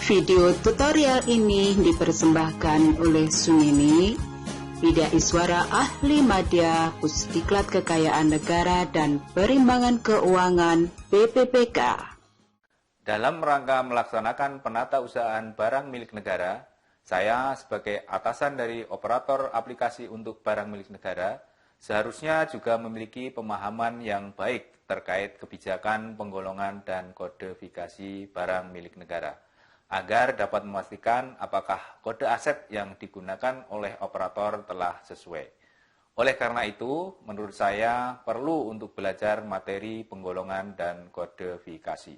Video tutorial ini dipersembahkan oleh Sunini, Bidai Suara Ahli Madya Pusdiklat Kekayaan Negara dan Perimbangan Keuangan BPPK. Dalam rangka melaksanakan penatausahaan barang milik negara, saya sebagai atasan dari operator aplikasi untuk barang milik negara seharusnya juga memiliki pemahaman yang baik terkait kebijakan penggolongan dan kodifikasi barang milik negara, agar dapat memastikan apakah kode aset yang digunakan oleh operator telah sesuai. Oleh karena itu, menurut saya perlu untuk belajar materi penggolongan dan kodifikasi.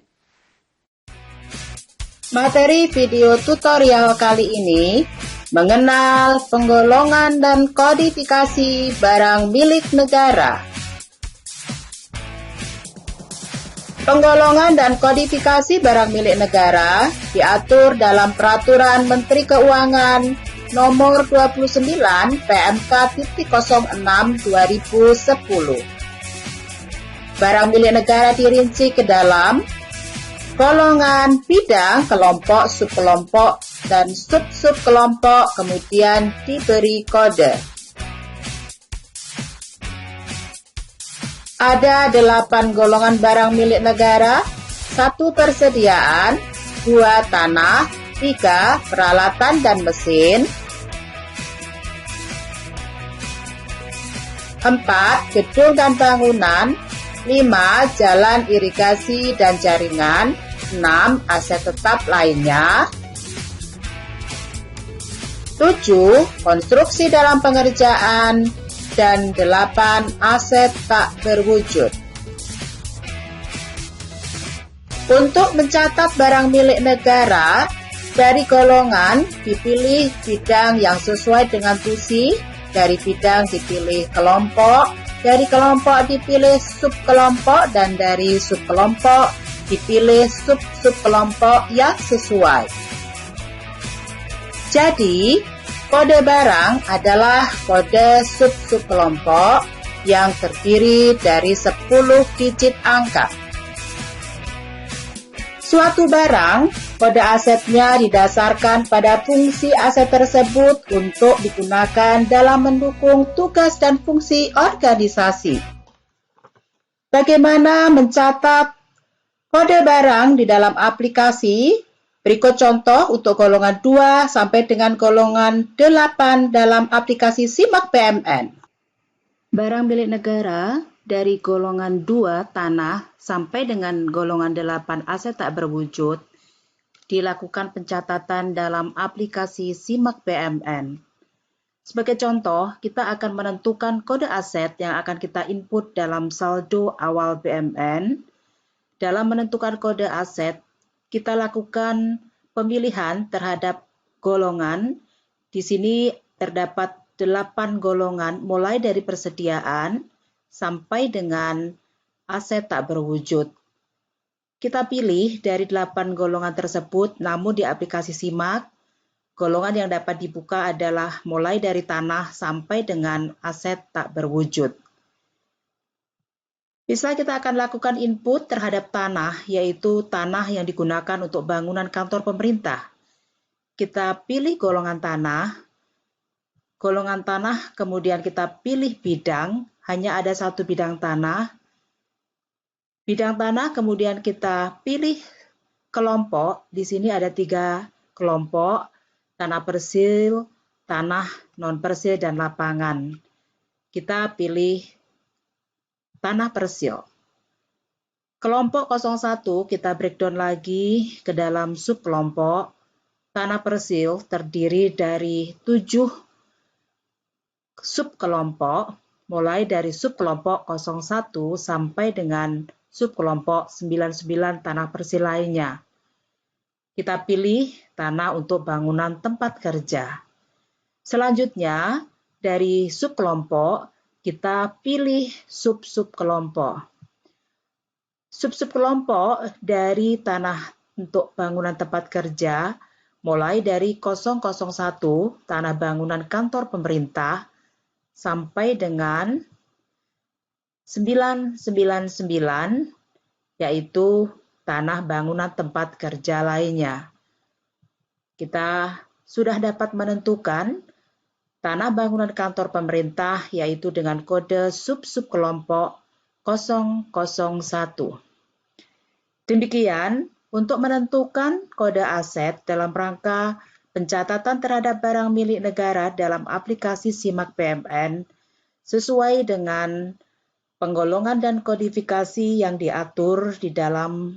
Materi video tutorial kali ini mengenal penggolongan dan kodifikasi barang milik negara. Penggolongan dan kodifikasi barang milik negara diatur dalam Peraturan Menteri Keuangan Nomor 29 PMK.06 2010. Barang milik negara dirinci ke dalam golongan, bidang, kelompok, subkelompok, dan sub-subkelompok, kemudian diberi kode. Ada 8 golongan barang milik negara: 1 persediaan, 2 tanah, 3 peralatan dan mesin, 4 gedung dan bangunan, 5 jalan irigasi dan jaringan, 6 aset tetap lainnya, 7 konstruksi dalam pengerjaan, dan 8 aset tak berwujud. Untuk mencatat barang milik negara, dari golongan dipilih bidang yang sesuai dengan tusi, dari bidang dipilih kelompok, dari kelompok dipilih subkelompok, dan dari subkelompok dipilih sub-subkelompok yang sesuai. Jadi, kode barang adalah kode sub-subkelompok yang terdiri dari 10 digit angka. Suatu barang, kode asetnya didasarkan pada fungsi aset tersebut untuk digunakan dalam mendukung tugas dan fungsi organisasi. Bagaimana mencatat kode barang di dalam aplikasi? Berikut contoh untuk golongan 2 sampai dengan golongan 8 dalam aplikasi Simak BMN. Barang milik negara dari golongan 2 tanah sampai dengan golongan 8 aset tak berwujud dilakukan pencatatan dalam aplikasi Simak BMN. Sebagai contoh, kita akan menentukan kode aset yang akan kita input dalam saldo awal BMN. Dalam menentukan kode aset, kita lakukan pemilihan terhadap golongan. Di sini terdapat 8 golongan mulai dari persediaan sampai dengan aset tak berwujud. Kita pilih dari 8 golongan tersebut, namun di aplikasi Simak, golongan yang dapat dibuka adalah mulai dari tanah sampai dengan aset tak berwujud. Bisa kita akan lakukan input terhadap tanah, yaitu tanah yang digunakan untuk bangunan kantor pemerintah. Kita pilih golongan tanah, kemudian kita pilih bidang, hanya ada 1 bidang tanah. Bidang tanah, kemudian kita pilih kelompok, di sini ada 3 kelompok, tanah persil, tanah non-persil, dan lapangan. Kita pilih tanah persil. Kelompok 01 kita breakdown lagi ke dalam subkelompok. Tanah persil terdiri dari 7 subkelompok, mulai dari subkelompok 01 sampai dengan subkelompok 99 tanah persil lainnya. Kita pilih tanah untuk bangunan tempat kerja. Selanjutnya, dari subkelompok kita pilih sub-subkelompok. Sub-subkelompok dari tanah untuk bangunan tempat kerja, mulai dari 001 tanah bangunan kantor pemerintah, sampai dengan 999, yaitu tanah bangunan tempat kerja lainnya. Kita sudah dapat menentukan tanah bangunan kantor pemerintah yaitu dengan kode sub-sub kelompok 001. Demikian, untuk menentukan kode aset dalam rangka pencatatan terhadap barang milik negara dalam aplikasi SIMAK BMN sesuai dengan penggolongan dan kodifikasi yang diatur di dalam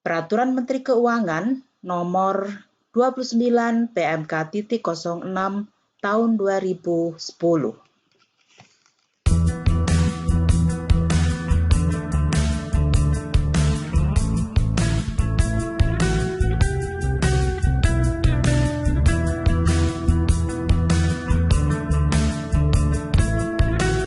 Peraturan Menteri Keuangan Nomor 29 PMK.06 Tahun 2010.